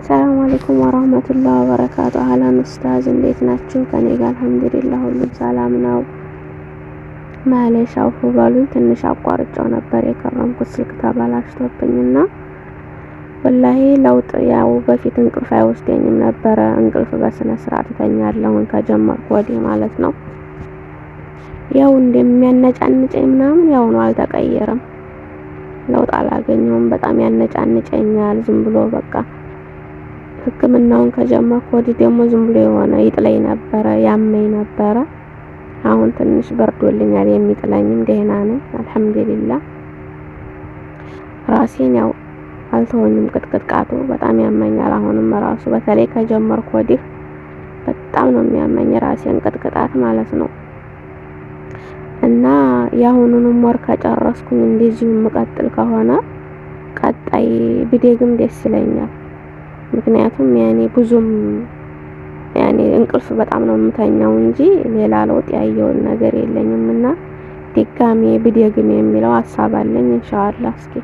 ሰላም አለይኩም ወራህመቱላሂ ወበረካቱ። አህላን ኡስታዝ እንዴት ናችሁ? ከኔ ጋር አልሐምዱሊላህ ሁሉም ሰላም ነው። ማለሽ አውፉ በሉኝ፣ ትንሽ አቋርጬው ነበር የከረምኩት ስልክ ተበላሽቶብኝና ወላሂ ለውጥ ያው በፊት እንቅልፍ አይወስደኝም ነበረ። እንቅልፍ በስነ ስርዓት ተኛለሁ ከጀመርኩ ወዲህ ማለት ነው። ያው እንደሚያነጫንጨኝ ምናምን ያው ነው፣ አልተቀየረም። ለውጥ አላገኘውም። በጣም ያነጫንጨኛል ዝም ብሎ በቃ ህክምናውን ከጀመርኩ ወዲህ ደግሞ ዝም ብሎ የሆነ ይጥለኝ ነበረ፣ ያመኝ ነበረ። አሁን ትንሽ በርዶልኛል። የሚጥለኝም ደህና ነኝ አልሐምዱሊላህ። ራሴን ያው አልተወኝም፣ ቅጥቅጣቱ በጣም ያመኛል። አሁንም ራሱ በተለይ ከጀመርኩ ወዲህ በጣም ነው የሚያመኝ ራሴን ቅጥቅጣት ማለት ነው። እና ያሁኑንም ወር ከጨረስኩኝ እንደዚሁ መቀጥል ከሆነ ቀጣይ ብደግም ደስ ይለኛል። ምክንያቱም ብዙም እንቅልፍ በጣም ነው የምተኛው እንጂ ሌላ ለውጥ ያየውን ነገር የለኝም። እና ድጋሜ ብደግም የሚለው ሀሳብ አለኝ ኢንሻአላህ። እስኪ